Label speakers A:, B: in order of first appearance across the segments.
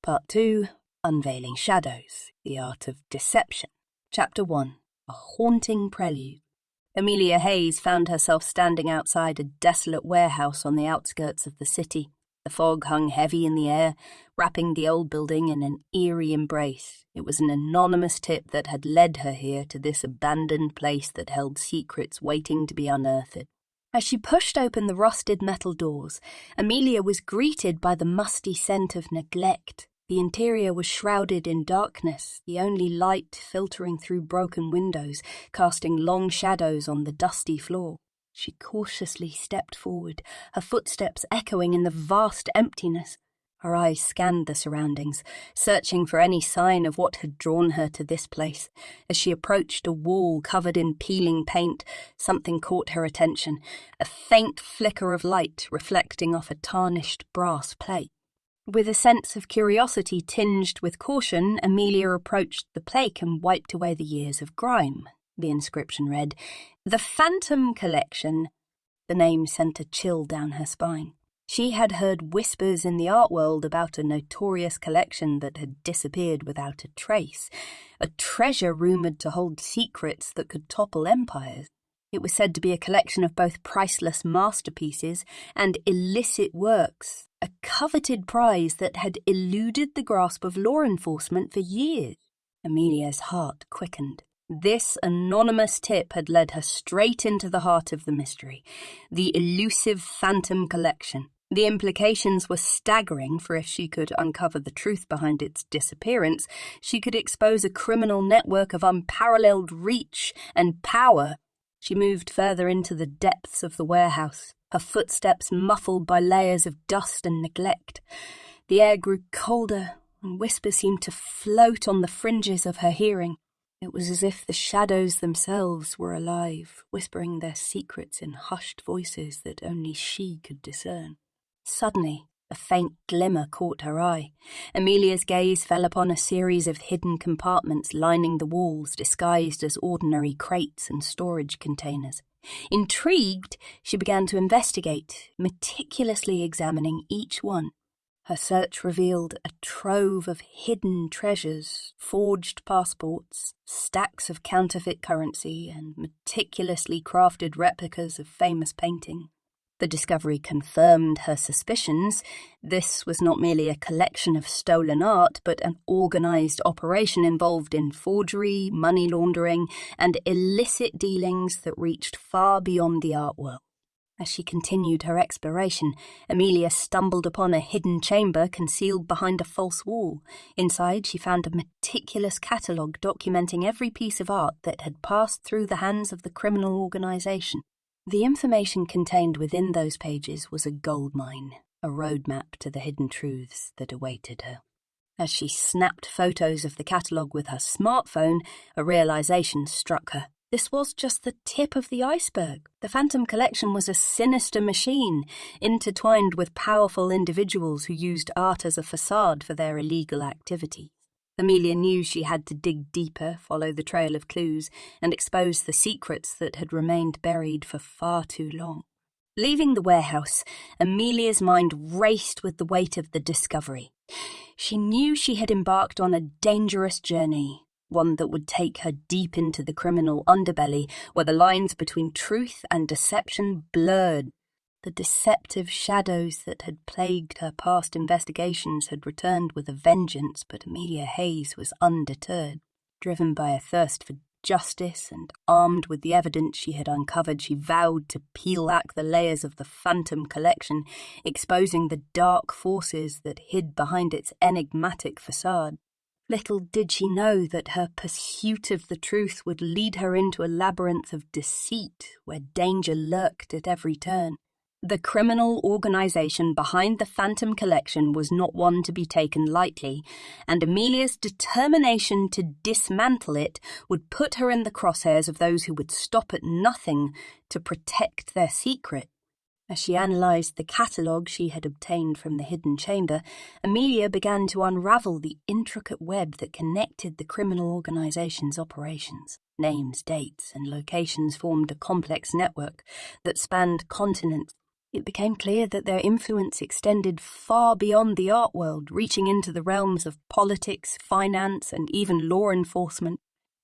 A: Part 2, Unveiling Shadows, The Art of Deception. Chapter 1, A Haunting Prelude. Amelia Hayes found herself standing outside a desolate warehouse on the outskirts of the city. The fog hung heavy in the air, wrapping the old building in an eerie embrace. It was an anonymous tip that had led her here to this abandoned place that held secrets waiting to be unearthed. As she pushed open the rusted metal doors, Amelia was greeted by the musty scent of neglect. The interior was shrouded in darkness, the only light filtering through broken windows, casting long shadows on the dusty floor. She cautiously stepped forward, her footsteps echoing in the vast emptiness. Her eyes scanned the surroundings, searching for any sign of what had drawn her to this place. As she approached a wall covered in peeling paint, something caught her attention, a faint flicker of light reflecting off a tarnished brass plate. With a sense of curiosity tinged with caution, Amelia approached the plate and wiped away the years of grime. The inscription read, "The Phantom Collection." The name sent a chill down her spine. She had heard whispers in the art world about a notorious collection that had disappeared without a trace, a treasure rumoured to hold secrets that could topple empires. It was said to be a collection of both priceless masterpieces and illicit works, a coveted prize that had eluded the grasp of law enforcement for years. Amelia's heart quickened. This anonymous tip had led her straight into the heart of the mystery, the elusive Phantom Collection. The implications were staggering, for if she could uncover the truth behind its disappearance, she could expose a criminal network of unparalleled reach and power. She moved further into the depths of the warehouse, her footsteps muffled by layers of dust and neglect. The air grew colder, and whispers seemed to float on the fringes of her hearing. It was as if the shadows themselves were alive, whispering their secrets in hushed voices that only she could discern. Suddenly, a faint glimmer caught her eye. Amelia's gaze fell upon a series of hidden compartments lining the walls, disguised as ordinary crates and storage containers. Intrigued, she began to investigate, meticulously examining each one. Her search revealed a trove of hidden treasures, forged passports, stacks of counterfeit currency, and meticulously crafted replicas of famous painting. The discovery confirmed her suspicions. This was not merely a collection of stolen art, but an organised operation involved in forgery, money laundering, and illicit dealings that reached far beyond the art world. As she continued her exploration, Amelia stumbled upon a hidden chamber concealed behind a false wall. Inside, she found a meticulous catalogue documenting every piece of art that had passed through the hands of the criminal organisation. The information contained within those pages was a goldmine, a roadmap to the hidden truths that awaited her. As she snapped photos of the catalogue with her smartphone, a realization struck her. This was just the tip of the iceberg. The Phantom Collection was a sinister machine, intertwined with powerful individuals who used art as a facade for their illegal activity. Amelia knew she had to dig deeper, follow the trail of clues, and expose the secrets that had remained buried for far too long. Leaving the warehouse, Amelia's mind raced with the weight of the discovery. She knew she had embarked on a dangerous journey, one that would take her deep into the criminal underbelly, where the lines between truth and deception blurred. The deceptive shadows that had plagued her past investigations had returned with a vengeance, but Amelia Hayes was undeterred. Driven by a thirst for justice and armed with the evidence she had uncovered, she vowed to peel back the layers of the Phantom Collection, exposing the dark forces that hid behind its enigmatic facade. Little did she know that her pursuit of the truth would lead her into a labyrinth of deceit where danger lurked at every turn. The criminal organisation behind the Phantom Collection was not one to be taken lightly, and Amelia's determination to dismantle it would put her in the crosshairs of those who would stop at nothing to protect their secret. As she analysed the catalogue she had obtained from the hidden chamber, Amelia began to unravel the intricate web that connected the criminal organisation's operations. Names, dates, and locations formed a complex network that spanned continents, It became clear that their influence extended far beyond the art world, reaching into the realms of politics, finance, and even law enforcement.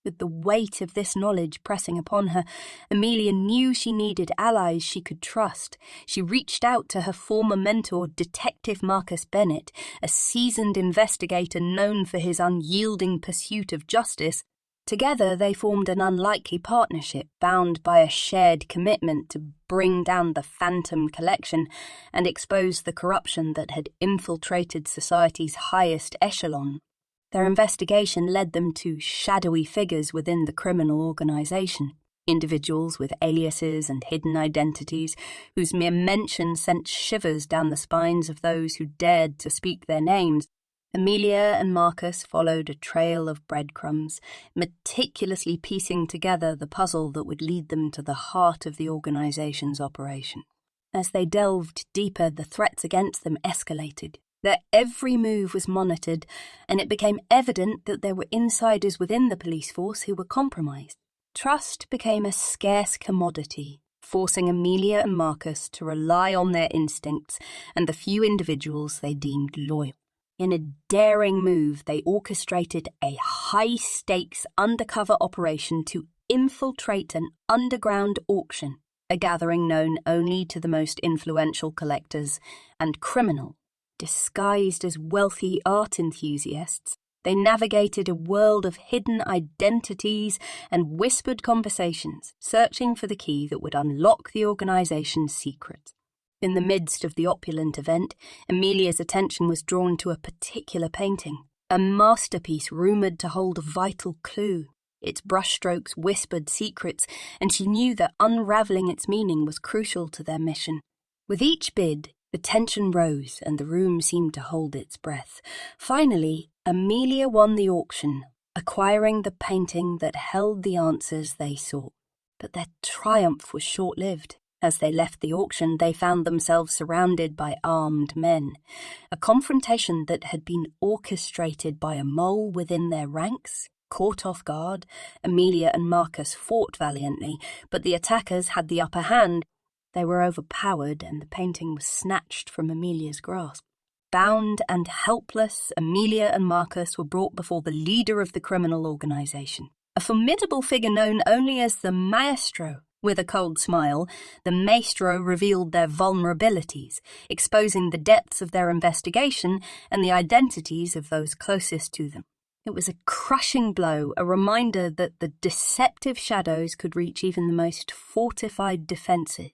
A: With the weight of this knowledge pressing upon her, Amelia knew she needed allies she could trust. She reached out to her former mentor, Detective Marcus Bennett, a seasoned investigator known for his unyielding pursuit of justice. Together they formed an unlikely partnership, bound by a shared commitment to bring down the Phantom Collection and expose the corruption that had infiltrated society's highest echelon. Their investigation led them to shadowy figures within the criminal organisation, individuals with aliases and hidden identities, whose mere mention sent shivers down the spines of those who dared to speak their names. Amelia and Marcus followed a trail of breadcrumbs, meticulously piecing together the puzzle that would lead them to the heart of the organisation's operation. As they delved deeper, the threats against them escalated. Their every move was monitored, and it became evident that there were insiders within the police force who were compromised. Trust became a scarce commodity, forcing Amelia and Marcus to rely on their instincts and the few individuals they deemed loyal. In a daring move, they orchestrated a high-stakes undercover operation to infiltrate an underground auction, a gathering known only to the most influential collectors and criminal. Disguised as wealthy art enthusiasts, they navigated a world of hidden identities and whispered conversations, searching for the key that would unlock the organization's secrets. In the midst of the opulent event, Amelia's attention was drawn to a particular painting, a masterpiece rumoured to hold a vital clue. Its brushstrokes whispered secrets, and she knew that unravelling its meaning was crucial to their mission. With each bid, the tension rose and the room seemed to hold its breath. Finally, Amelia won the auction, acquiring the painting that held the answers they sought. But their triumph was short-lived. As they left the auction, they found themselves surrounded by armed men. A confrontation that had been orchestrated by a mole within their ranks. Caught off guard, Amelia and Marcus fought valiantly, but the attackers had the upper hand. They were overpowered, and the painting was snatched from Amelia's grasp. Bound and helpless, Amelia and Marcus were brought before the leader of the criminal organisation, a formidable figure known only as the Maestro. With a cold smile, the Maestro revealed their vulnerabilities, exposing the depths of their investigation and the identities of those closest to them. It was a crushing blow, a reminder that the deceptive shadows could reach even the most fortified defences.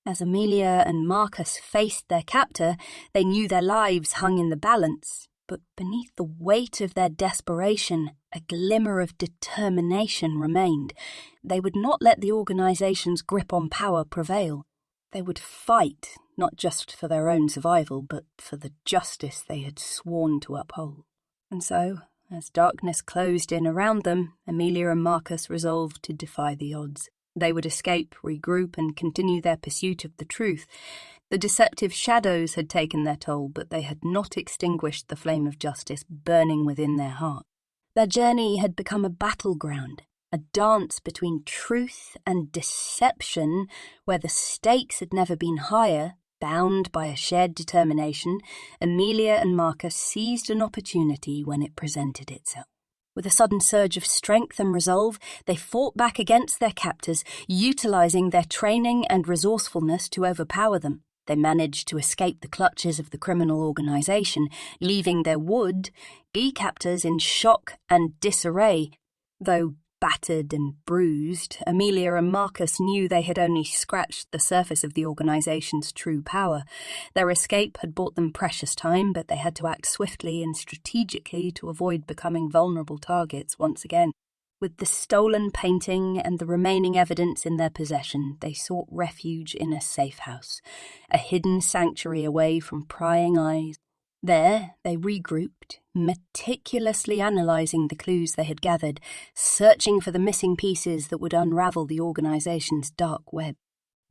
A: As Amelia and Marcus faced their captor, they knew their lives hung in the balance, but beneath the weight of their desperation, a glimmer of determination remained. They would not let the organisation's grip on power prevail. They would fight, not just for their own survival, but for the justice they had sworn to uphold. And so, as darkness closed in around them, Amelia and Marcus resolved to defy the odds. They would escape, regroup, and continue their pursuit of the truth. The deceptive shadows had taken their toll, but they had not extinguished the flame of justice burning within their heart. Their journey had become a battleground, a dance between truth and deception, where the stakes had never been higher. Bound by a shared determination, Amelia and Marcus seized an opportunity when it presented itself. With a sudden surge of strength and resolve, they fought back against their captors, utilising their training and resourcefulness to overpower them. They managed to escape the clutches of the criminal organisation, leaving their would-be captors in shock and disarray. Though battered and bruised, Amelia and Marcus knew they had only scratched the surface of the organisation's true power. Their escape had bought them precious time, but they had to act swiftly and strategically to avoid becoming vulnerable targets once again. With the stolen painting and the remaining evidence in their possession, they sought refuge in a safe house, a hidden sanctuary away from prying eyes. There, they regrouped, meticulously analysing the clues they had gathered, searching for the missing pieces that would unravel the organisation's dark web.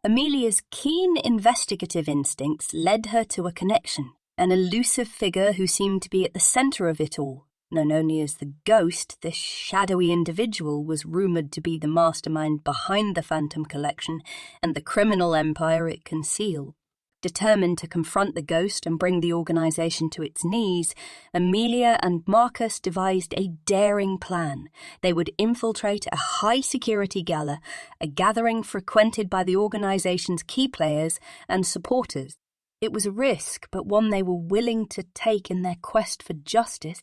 A: Amelia's keen investigative instincts led her to a connection, an elusive figure who seemed to be at the centre of it all. Known only as the Ghost, this shadowy individual was rumoured to be the mastermind behind the Phantom Collection and the criminal empire it concealed. Determined to confront the ghost and bring the organization to its knees, Amelia and Marcus devised a daring plan. They would infiltrate a high-security gala, a gathering frequented by the organization's key players and supporters. It was a risk, but one they were willing to take in their quest for justice.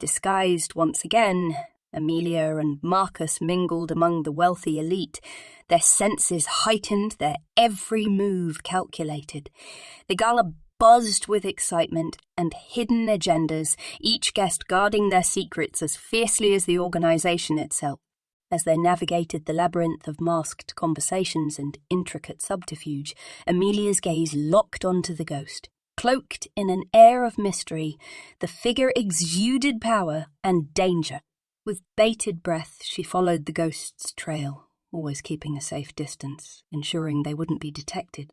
A: Disguised once again, Amelia and Marcus mingled among the wealthy elite, their senses heightened, their every move calculated. The gala buzzed with excitement and hidden agendas, each guest guarding their secrets as fiercely as the organization itself. As they navigated the labyrinth of masked conversations and intricate subterfuge, Amelia's gaze locked onto the ghost. Cloaked in an air of mystery, the figure exuded power and danger. With bated breath, she followed the ghost's trail, always keeping a safe distance, ensuring they wouldn't be detected.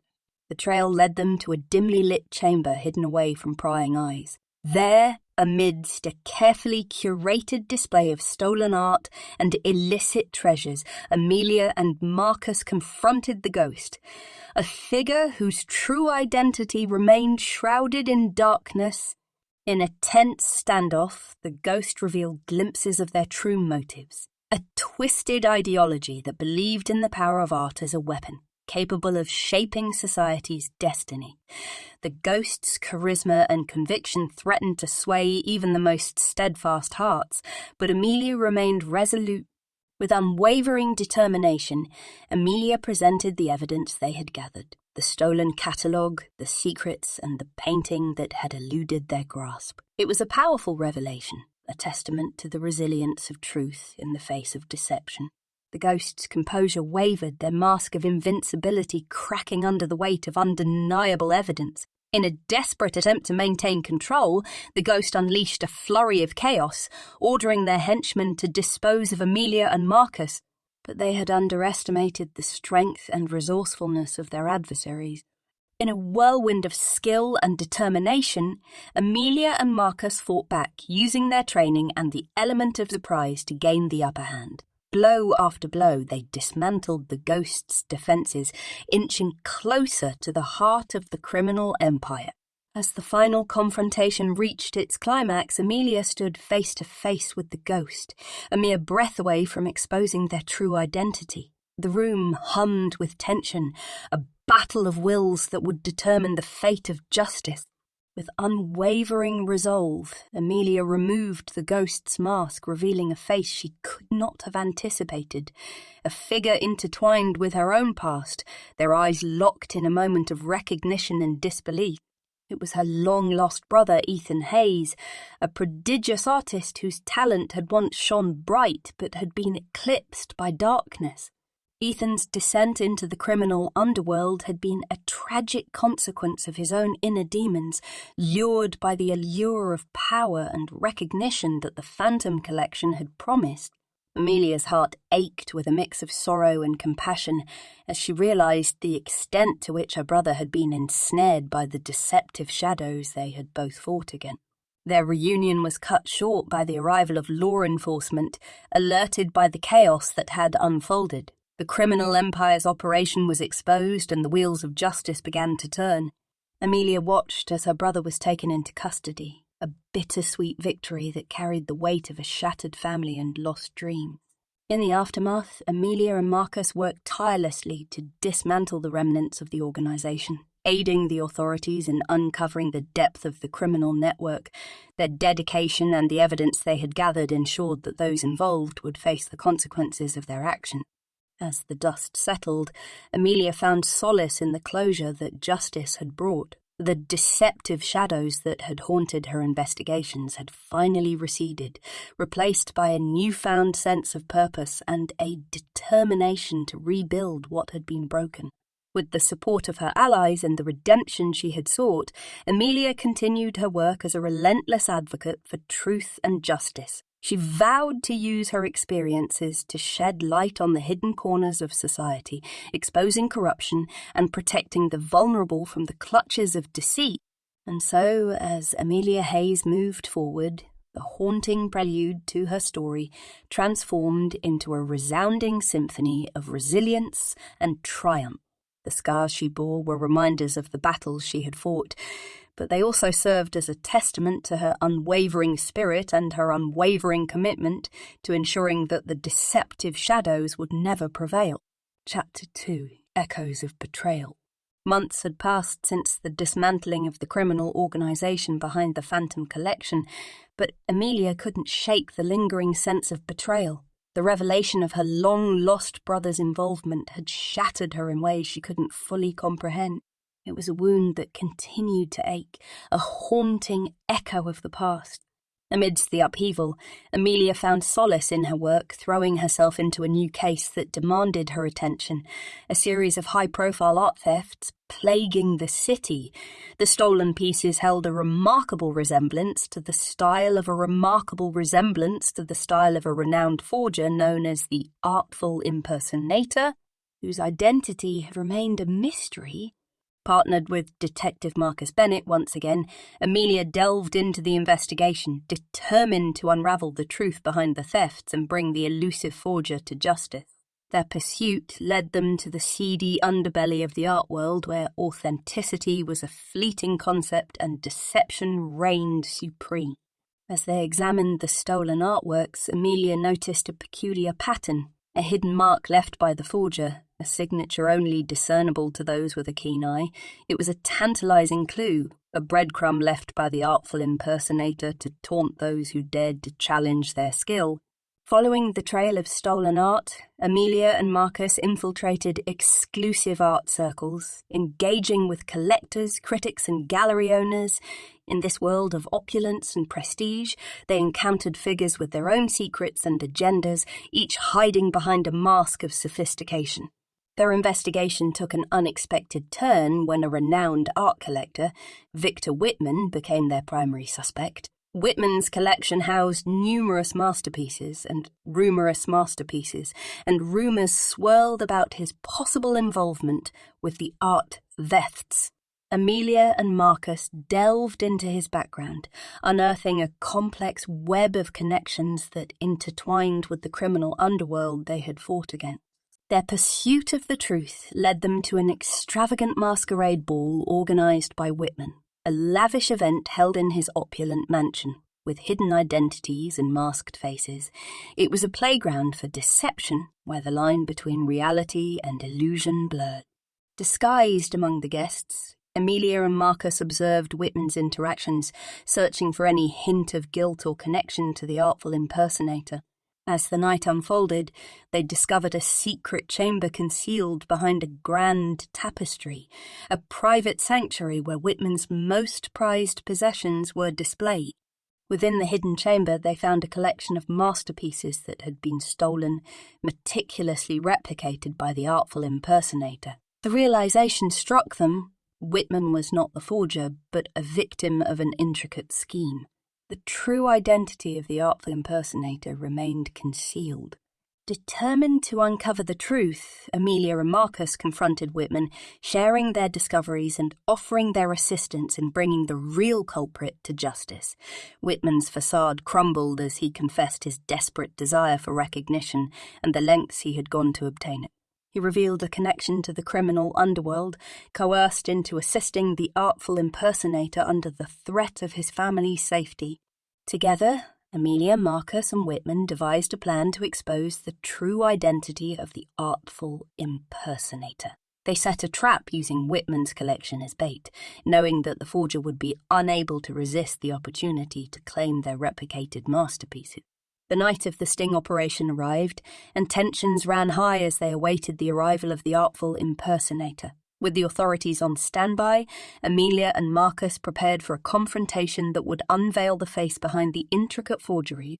A: The trail led them to a dimly lit chamber hidden away from prying eyes. There, amidst a carefully curated display of stolen art and illicit treasures, Amelia and Marcus confronted the ghost, a figure whose true identity remained shrouded in darkness. In a tense standoff, the ghost revealed glimpses of their true motives, a twisted ideology that believed in the power of art as a weapon, capable of shaping society's destiny. The ghost's charisma and conviction threatened to sway even the most steadfast hearts, but Amelia remained resolute. With unwavering determination, Amelia presented the evidence they had gathered, the stolen catalogue, the secrets, and the painting that had eluded their grasp. It was a powerful revelation, a testament to the resilience of truth in the face of deception. The ghost's composure wavered, their mask of invincibility cracking under the weight of undeniable evidence. In a desperate attempt to maintain control, the ghost unleashed a flurry of chaos, ordering their henchmen to dispose of Amelia and Marcus. But they had underestimated the strength and resourcefulness of their adversaries. In a whirlwind of skill and determination, Amelia and Marcus fought back, using their training and the element of surprise to gain the upper hand. Blow after blow, they dismantled the ghost's defences, inching closer to the heart of the criminal empire. As the final confrontation reached its climax, Amelia stood face to face with the ghost, a mere breath away from exposing their true identity. The room hummed with tension, a battle of wills that would determine the fate of justice. With unwavering resolve, Amelia removed the ghost's mask, revealing a face she could not have anticipated, a figure intertwined with her own past, their eyes locked in a moment of recognition and disbelief. It was her long-lost brother, Ethan Hayes, a prodigious artist whose talent had once shone bright but had been eclipsed by darkness. Ethan's descent into the criminal underworld had been a tragic consequence of his own inner demons, lured by the allure of power and recognition that the Phantom Collection had promised. Amelia's heart ached with a mix of sorrow and compassion as she realized the extent to which her brother had been ensnared by the deceptive shadows they had both fought against. Their reunion was cut short by the arrival of law enforcement, alerted by the chaos that had unfolded. The criminal empire's operation was exposed and the wheels of justice began to turn. Amelia watched as her brother was taken into custody, a bittersweet victory that carried the weight of a shattered family and lost dreams. In the aftermath, Amelia and Marcus worked tirelessly to dismantle the remnants of the organization, aiding the authorities in uncovering the depth of the criminal network. Their dedication and the evidence they had gathered ensured that those involved would face the consequences of their actions. As the dust settled, Amelia found solace in the closure that justice had brought. The deceptive shadows that had haunted her investigations had finally receded, replaced by a newfound sense of purpose and a determination to rebuild what had been broken. With the support of her allies and the redemption she had sought, Amelia continued her work as a relentless advocate for truth and justice. She vowed to use her experiences to shed light on the hidden corners of society, exposing corruption and protecting the vulnerable from the clutches of deceit. And so, as Amelia Hayes moved forward, the haunting prelude to her story transformed into a resounding symphony of resilience and triumph. The scars she bore were reminders of the battles she had fought, but they also served as a testament to her unwavering spirit and her unwavering commitment to ensuring that the deceptive shadows would never prevail. Chapter 2. Echoes of Betrayal. Months had passed since the dismantling of the criminal organisation behind the Phantom Collection, but Amelia couldn't shake the lingering sense of betrayal. The revelation of her long-lost brother's involvement had shattered her in ways she couldn't fully comprehend. It was a wound that continued to ache, a haunting echo of the past. Amidst the upheaval, Amelia found solace in her work, throwing herself into a new case that demanded her attention, a series of high-profile art thefts plaguing the city. The stolen pieces held a remarkable resemblance to the style of a renowned forger known as the Artful Impersonator, whose identity had remained a mystery. Partnered with Detective Marcus Bennett once again, Amelia delved into the investigation, determined to unravel the truth behind the thefts and bring the elusive forger to justice. Their pursuit led them to the seedy underbelly of the art world, where authenticity was a fleeting concept and deception reigned supreme. As they examined the stolen artworks, Amelia noticed a peculiar pattern, a hidden mark left by the forger, a signature only discernible to those with a keen eye. It was a tantalizing clue, a breadcrumb left by the artful impersonator to taunt those who dared to challenge their skill. Following the trail of stolen art, Amelia and Marcus infiltrated exclusive art circles, engaging with collectors, critics, and gallery owners. In this world of opulence and prestige, they encountered figures with their own secrets and agendas, each hiding behind a mask of sophistication. Their investigation took an unexpected turn when a renowned art collector, Victor Whitman, became their primary suspect. Whitman's collection housed numerous masterpieces, and rumours swirled about his possible involvement with the art thefts. Amelia and Marcus delved into his background, unearthing a complex web of connections that intertwined with the criminal underworld they had fought against. Their pursuit of the truth led them to an extravagant masquerade ball organised by Whitman, a lavish event held in his opulent mansion, with hidden identities and masked faces. It was a playground for deception, where the line between reality and illusion blurred. Disguised among the guests, Amelia and Marcus observed Whitman's interactions, searching for any hint of guilt or connection to the artful impersonator. As the night unfolded, they discovered a secret chamber concealed behind a grand tapestry, a private sanctuary where Whitman's most prized possessions were displayed. Within the hidden chamber, they found a collection of masterpieces that had been stolen, meticulously replicated by the artful impersonator. The realization struck them: Whitman was not the forger, but a victim of an intricate scheme. The true identity of the artful impersonator remained concealed. Determined to uncover the truth, Amelia and Marcus confronted Whitman, sharing their discoveries and offering their assistance in bringing the real culprit to justice. Whitman's facade crumbled as he confessed his desperate desire for recognition and the lengths he had gone to obtain it. He revealed a connection to the criminal underworld, coerced into assisting the artful impersonator under the threat of his family's safety. Together, Amelia, Marcus, and Whitman devised a plan to expose the true identity of the artful impersonator. They set a trap using Whitman's collection as bait, knowing that the forger would be unable to resist the opportunity to claim their replicated masterpieces. The night of the sting operation arrived, and tensions ran high as they awaited the arrival of the artful impersonator. With the authorities on standby, Amelia and Marcus prepared for a confrontation that would unveil the face behind the intricate forgery.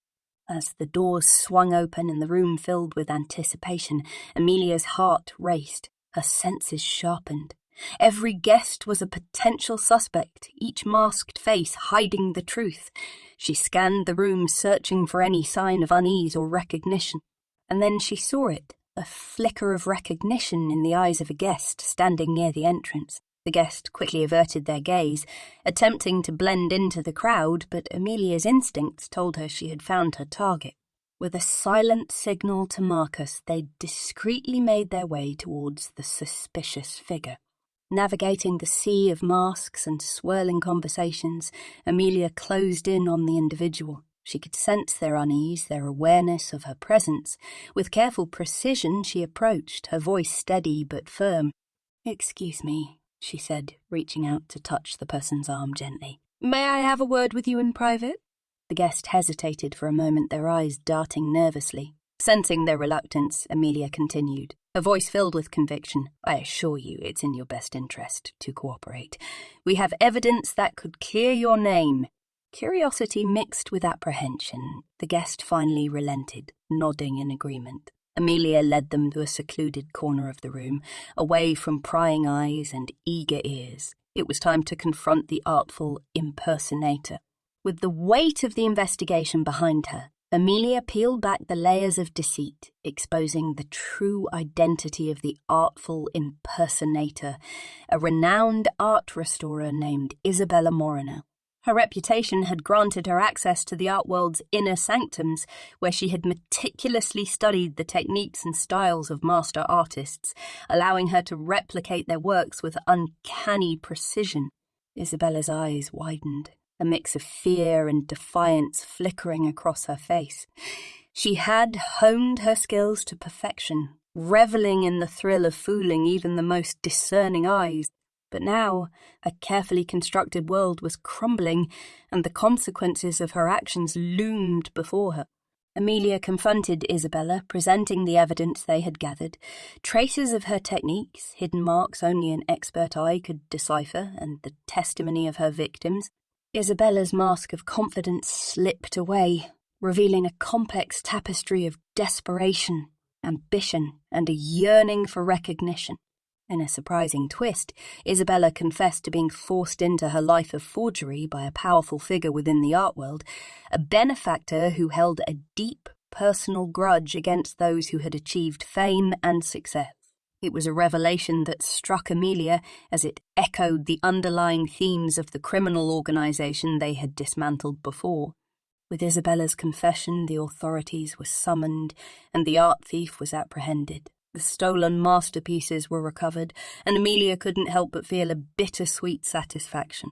A: As the doors swung open and the room filled with anticipation, Amelia's heart raced, her senses sharpened. Every guest was a potential suspect, each masked face hiding the truth. She scanned the room, searching for any sign of unease or recognition. And then she saw it, a flicker of recognition in the eyes of a guest standing near the entrance. The guest quickly averted their gaze, attempting to blend into the crowd, but Amelia's instincts told her she had found her target. With a silent signal to Marcus, they discreetly made their way towards the suspicious figure. Navigating the sea of masks and swirling conversations, Amelia closed in on the individual. She could sense their unease, their awareness of her presence. With careful precision, she approached, her voice steady but firm. "Excuse me," she said, reaching out to touch the person's arm gently. "May I have a word with you in private?" The guest hesitated for a moment, their eyes darting nervously. Sensing their reluctance, Amelia continued, her voice filled with conviction. "I assure you it's in your best interest to cooperate. We have evidence that could clear your name." Curiosity mixed with apprehension, the guest finally relented, nodding in agreement. Amelia led them to a secluded corner of the room, away from prying eyes and eager ears. It was time to confront the artful impersonator. With the weight of the investigation behind her, Amelia peeled back the layers of deceit, exposing the true identity of the artful impersonator, a renowned art restorer named Isabella Moreno. Her reputation had granted her access to the art world's inner sanctums, where she had meticulously studied the techniques and styles of master artists, allowing her to replicate their works with uncanny precision. Isabella's eyes widened, a mix of fear and defiance flickering across her face. She had honed her skills to perfection, reveling in the thrill of fooling even the most discerning eyes. But now, a carefully constructed world was crumbling, and the consequences of her actions loomed before her. Amelia confronted Isabella, presenting the evidence they had gathered, traces of her techniques, hidden marks only an expert eye could decipher, and the testimony of her victims. Isabella's mask of confidence slipped away, revealing a complex tapestry of desperation, ambition, and a yearning for recognition. In a surprising twist, Isabella confessed to being forced into her life of forgery by a powerful figure within the art world, a benefactor who held a deep personal grudge against those who had achieved fame and success. It was a revelation that struck Amelia as it echoed the underlying themes of the criminal organization they had dismantled before. With Isabella's confession, the authorities were summoned and the art thief was apprehended. The stolen masterpieces were recovered, and Amelia couldn't help but feel a bittersweet satisfaction.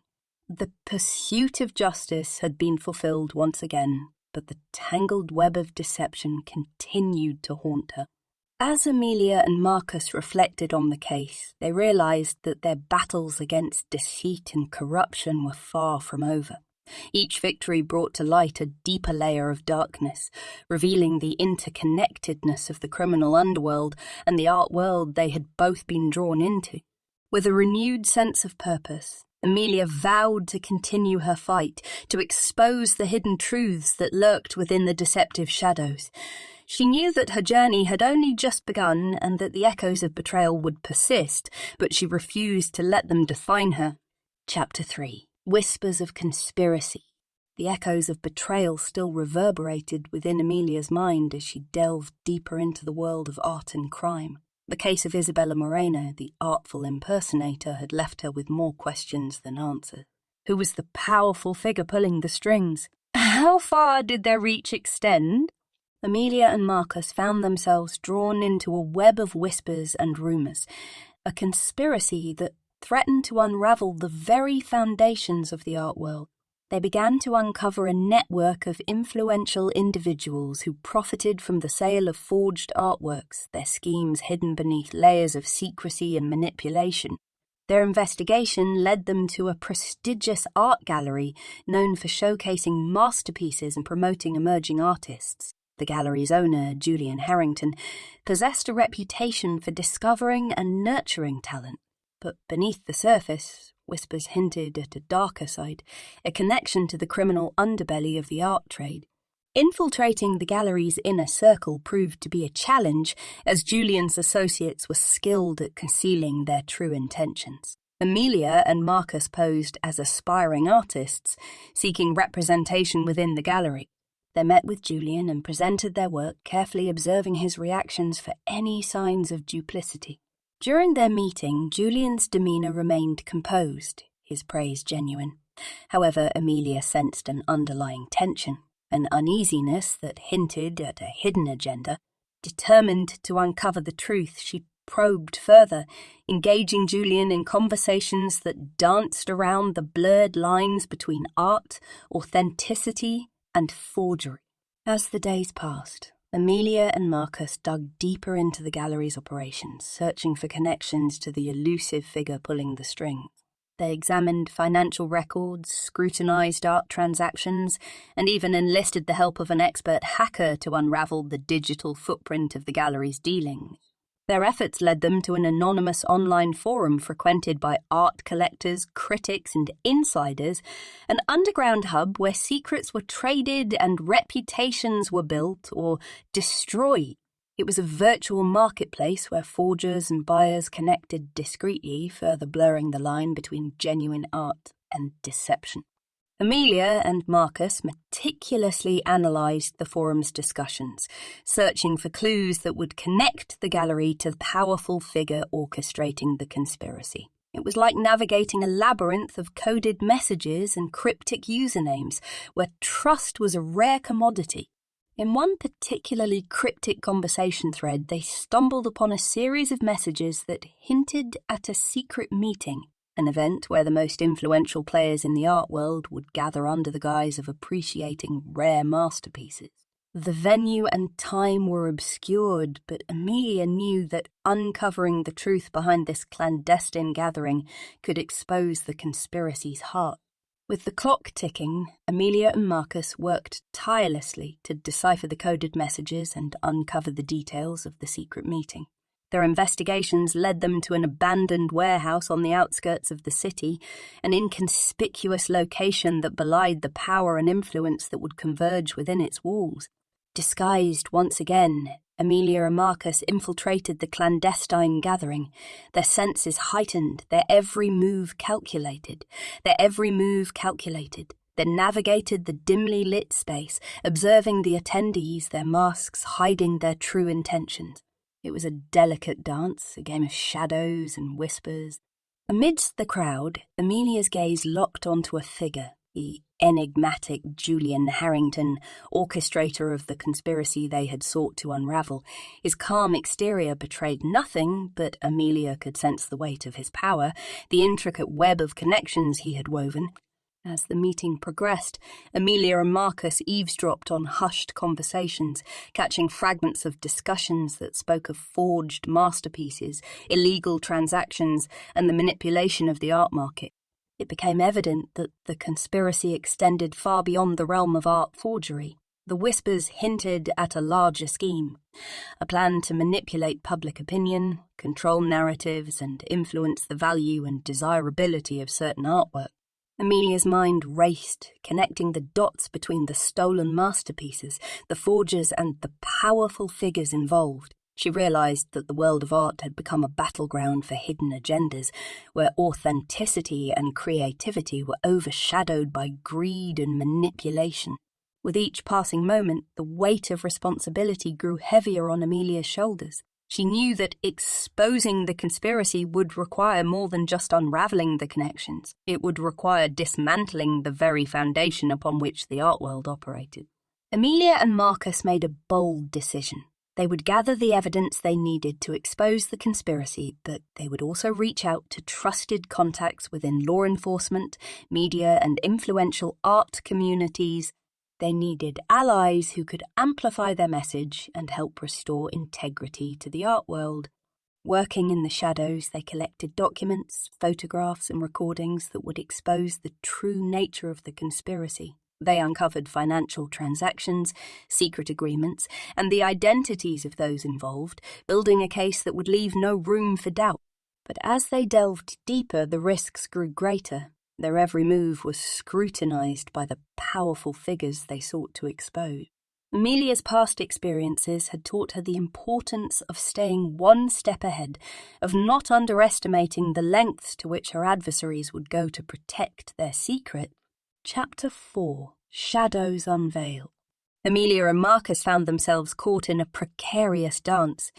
A: The pursuit of justice had been fulfilled once again, but the tangled web of deception continued to haunt her. As Amelia and Marcus reflected on the case, they realized that their battles against deceit and corruption were far from over. Each victory brought to light a deeper layer of darkness, revealing the interconnectedness of the criminal underworld and the art world they had both been drawn into. With a renewed sense of purpose, Amelia vowed to continue her fight, to expose the hidden truths that lurked within the deceptive shadows. She knew that her journey had only just begun and that the echoes of betrayal would persist, but she refused to let them define her. Chapter 3. Whispers of conspiracy. The echoes of betrayal still reverberated within Amelia's mind as she delved deeper into the world of art and crime. The case of Isabella Moreno, the artful impersonator, had left her with more questions than answers. Who was the powerful figure pulling the strings? How far did their reach extend? Amelia and Marcus found themselves drawn into a web of whispers and rumours, a conspiracy that threatened to unravel the very foundations of the art world. They began to uncover a network of influential individuals who profited from the sale of forged artworks, their schemes hidden beneath layers of secrecy and manipulation. Their investigation led them to a prestigious art gallery known for showcasing masterpieces and promoting emerging artists. The gallery's owner, Julian Harrington, possessed a reputation for discovering and nurturing talent. But beneath the surface, whispers hinted at a darker side, a connection to the criminal underbelly of the art trade. Infiltrating the gallery's inner circle proved to be a challenge, as Julian's associates were skilled at concealing their true intentions. Amelia and Marcus posed as aspiring artists, seeking representation within the gallery. They met with Julian and presented their work, carefully observing his reactions for any signs of duplicity. During their meeting, Julian's demeanour remained composed, his praise genuine. However, Amelia sensed an underlying tension. an uneasiness that hinted at a hidden agenda. Determined to uncover the truth, she probed further, engaging Julian in conversations that danced around the blurred lines between art, authenticity, and forgery. As the days passed, Amelia and Marcus dug deeper into the gallery's operations, searching for connections to the elusive figure pulling the strings. They examined financial records, scrutinized art transactions, and even enlisted the help of an expert hacker to unravel the digital footprint of the gallery's dealings. Their efforts led them to an anonymous online forum frequented by art collectors, critics, and insiders, an underground hub where secrets were traded and reputations were built or destroyed. It was a virtual marketplace where forgers and buyers connected discreetly, further blurring the line between genuine art and deception. Amelia and Marcus meticulously analysed the forum's discussions, searching for clues that would connect the gallery to the powerful figure orchestrating the conspiracy. It was like navigating a labyrinth of coded messages and cryptic usernames, where trust was a rare commodity. In one particularly cryptic conversation thread, they stumbled upon a series of messages that hinted at a secret meeting, an event where the most influential players in the art world would gather under the guise of appreciating rare masterpieces. The venue and time were obscured, but Amelia knew that uncovering the truth behind this clandestine gathering could expose the conspiracy's heart. With the clock ticking, Amelia and Marcus worked tirelessly to decipher the coded messages and uncover the details of the secret meeting. Their investigations led them to an abandoned warehouse on the outskirts of the city, an inconspicuous location that belied the power and influence that would converge within its walls. Disguised once again, Amelia and Marcus infiltrated the clandestine gathering, their senses heightened, their every move calculated. They navigated the dimly lit space, observing the attendees, their masks hiding their true intentions. It was a delicate dance, a game of shadows and whispers. Amidst the crowd, Amelia's gaze locked onto a figure, the enigmatic Julian Harrington, orchestrator of the conspiracy they had sought to unravel. His calm exterior betrayed nothing, but Amelia could sense the weight of his power, the intricate web of connections he had woven. As the meeting progressed, Amelia and Marcus eavesdropped on hushed conversations, catching fragments of discussions that spoke of forged masterpieces, illegal transactions, and the manipulation of the art market. It became evident that the conspiracy extended far beyond the realm of art forgery. The whispers hinted at a larger scheme, a plan to manipulate public opinion, control narratives, and influence the value and desirability of certain artwork. Amelia's mind raced, connecting the dots between the stolen masterpieces, the forgers, and the powerful figures involved. She realized that the world of art had become a battleground for hidden agendas, where authenticity and creativity were overshadowed by greed and manipulation. With each passing moment, the weight of responsibility grew heavier on Amelia's shoulders. She knew that exposing the conspiracy would require more than just unraveling the connections. It would require dismantling the very foundation upon which the art world operated. Amelia and Marcus made a bold decision. They would gather the evidence they needed to expose the conspiracy, but they would also reach out to trusted contacts within law enforcement, media, and influential art communities. They needed allies who could amplify their message and help restore integrity to the art world. Working in the shadows, they collected documents, photographs, and recordings that would expose the true nature of the conspiracy. They uncovered financial transactions, secret agreements, and the identities of those involved, building a case that would leave no room for doubt. But as they delved deeper, the risks grew greater. Their every move was scrutinized by the powerful figures they sought to expose. Amelia's past experiences had taught her the importance of staying one step ahead, of not underestimating the lengths to which her adversaries would go to protect their secret. Chapter 4. Shadows Unveiled. Amelia and Marcus found themselves caught in a precarious dance,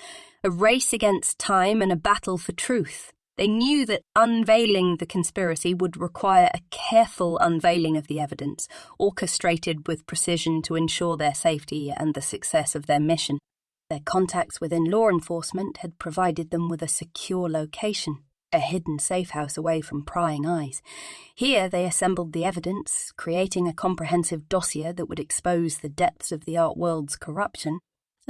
A: a race against time and a battle for truth. They knew that unveiling the conspiracy would require a careful unveiling of the evidence, orchestrated with precision to ensure their safety and the success of their mission. Their contacts within law enforcement had provided them with a secure location, a hidden safe house away from prying eyes. Here they assembled the evidence, creating a comprehensive dossier that would expose the depths of the art world's corruption.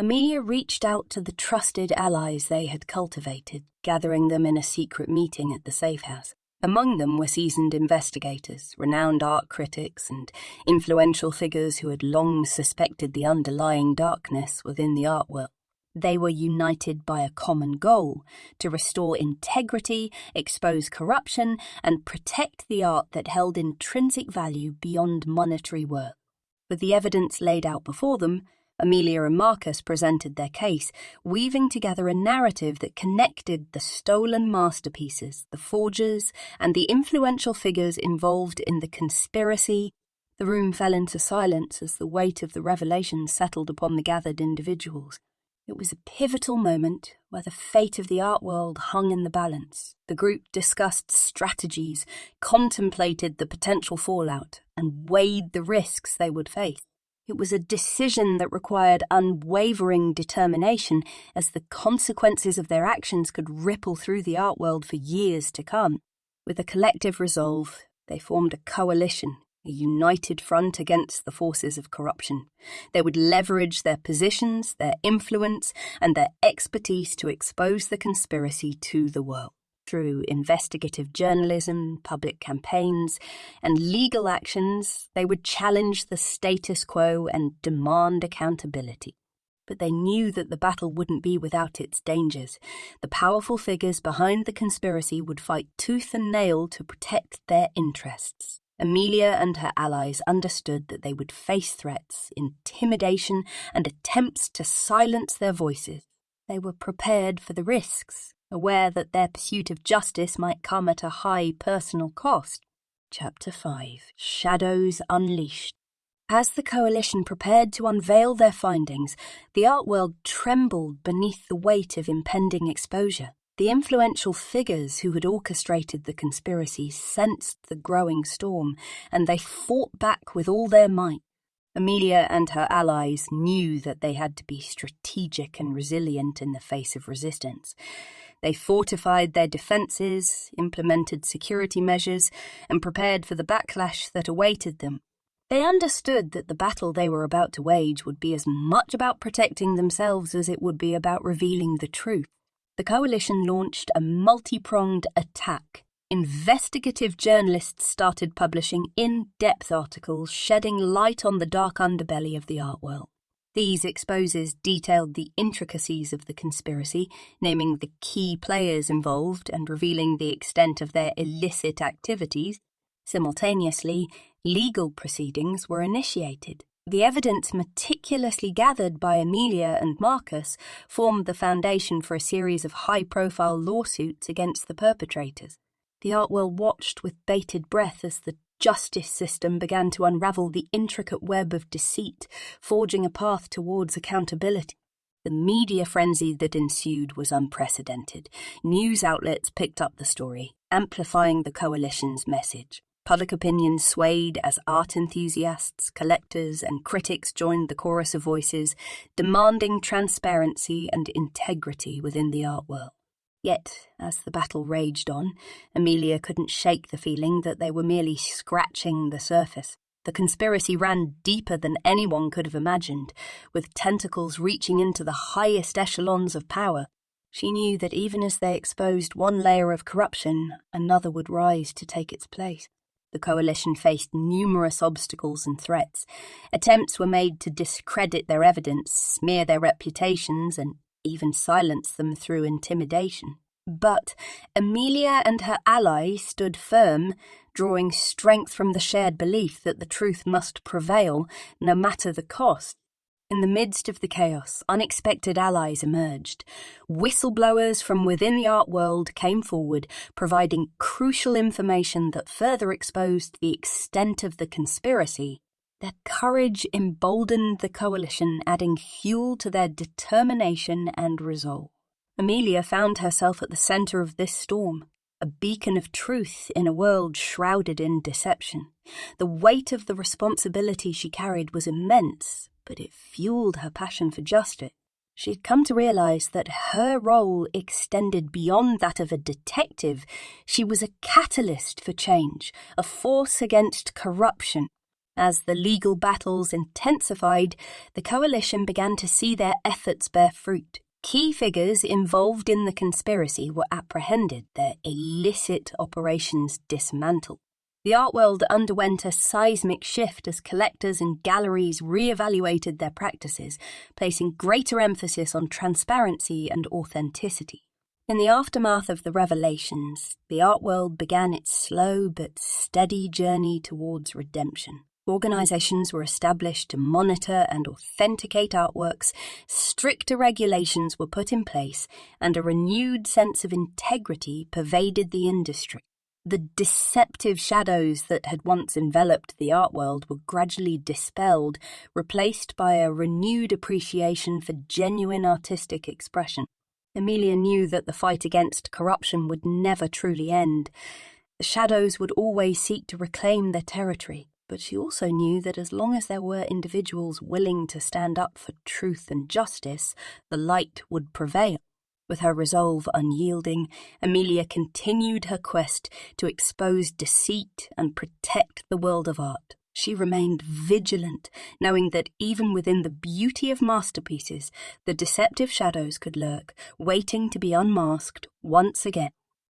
A: Amelia reached out to the trusted allies they had cultivated, gathering them in a secret meeting at the safe house. Among them were seasoned investigators, renowned art critics, and influential figures who had long suspected the underlying darkness within the art world. They were united by a common goal: to restore integrity, expose corruption, and protect the art that held intrinsic value beyond monetary worth. With the evidence laid out before them, Amelia and Marcus presented their case, weaving together a narrative that connected the stolen masterpieces, the forgers, and the influential figures involved in the conspiracy. The room fell into silence as the weight of the revelation settled upon the gathered individuals. It was a pivotal moment where the fate of the art world hung in the balance. The group discussed strategies, contemplated the potential fallout, and weighed the risks they would face. It was a decision that required unwavering determination, as the consequences of their actions could ripple through the art world for years to come. With a collective resolve, they formed a coalition, a united front against the forces of corruption. They would leverage their positions, their influence, and their expertise to expose the conspiracy to the world. Through investigative journalism, public campaigns, and legal actions, they would challenge the status quo and demand accountability. But they knew that the battle wouldn't be without its dangers. The powerful figures behind the conspiracy would fight tooth and nail to protect their interests. Amelia and her allies understood that they would face threats, intimidation, and attempts to silence their voices. They were prepared for the risks, aware that their pursuit of justice might come at a high personal cost. Chapter 5: Shadows Unleashed. As the coalition prepared to unveil their findings, the art world trembled beneath the weight of impending exposure. The influential figures who had orchestrated the conspiracy sensed the growing storm, and they fought back with all their might. Amelia and her allies knew that they had to be strategic and resilient in the face of resistance. They fortified their defences, implemented security measures, and prepared for the backlash that awaited them. They understood that the battle they were about to wage would be as much about protecting themselves as it would be about revealing the truth. The coalition launched a multi-pronged attack. Investigative journalists started publishing in-depth articles shedding light on the dark underbelly of the art world. These exposes detailed the intricacies of the conspiracy, naming the key players involved and revealing the extent of their illicit activities. Simultaneously, legal proceedings were initiated. The evidence meticulously gathered by Amelia and Marcus formed the foundation for a series of high-profile lawsuits against the perpetrators. The art world watched with bated breath as the justice system began to unravel the intricate web of deceit, forging a path towards accountability. The media frenzy that ensued was unprecedented. News outlets picked up the story, amplifying the coalition's message. Public opinion swayed as art enthusiasts, collectors, and critics joined the chorus of voices, demanding transparency and integrity within the art world. Yet, as the battle raged on, Amelia couldn't shake the feeling that they were merely scratching the surface. The conspiracy ran deeper than anyone could have imagined, with tentacles reaching into the highest echelons of power. She knew that even as they exposed one layer of corruption, another would rise to take its place. The coalition faced numerous obstacles and threats. Attempts were made to discredit their evidence, smear their reputations, and even silence them through intimidation. But Amelia and her allies stood firm, drawing strength from the shared belief that the truth must prevail, no matter the cost. In the midst of the chaos, unexpected allies emerged. Whistleblowers from within the art world came forward, providing crucial information that further exposed the extent of the conspiracy. Their courage emboldened the coalition, adding fuel to their determination and resolve. Amelia found herself at the centre of this storm. a beacon of truth in a world shrouded in deception. The weight of the responsibility she carried was immense, but it fueled her passion for justice. She had come to realize that her role extended beyond that of a detective. She was a catalyst for change, a force against corruption. As the legal battles intensified, the coalition began to see their efforts bear fruit. Key figures involved in the conspiracy were apprehended, their illicit operations dismantled. The art world underwent a seismic shift as collectors and galleries re-evaluated their practices, placing greater emphasis on transparency and authenticity. In the aftermath of the revelations, the art world began its slow but steady journey towards redemption. Organizations were established to monitor and authenticate artworks, stricter regulations were put in place, and a renewed sense of integrity pervaded the industry. The deceptive shadows that had once enveloped the art world were gradually dispelled, replaced by a renewed appreciation for genuine artistic expression. Amelia knew that the fight against corruption would never truly end. The shadows would always seek to reclaim their territory, but she also knew that as long as there were individuals willing to stand up for truth and justice, the light would prevail. With her resolve unyielding, Amelia continued her quest to expose deceit and protect the world of art. She remained vigilant, knowing that even within the beauty of masterpieces, the deceptive shadows could lurk, waiting to be unmasked once again.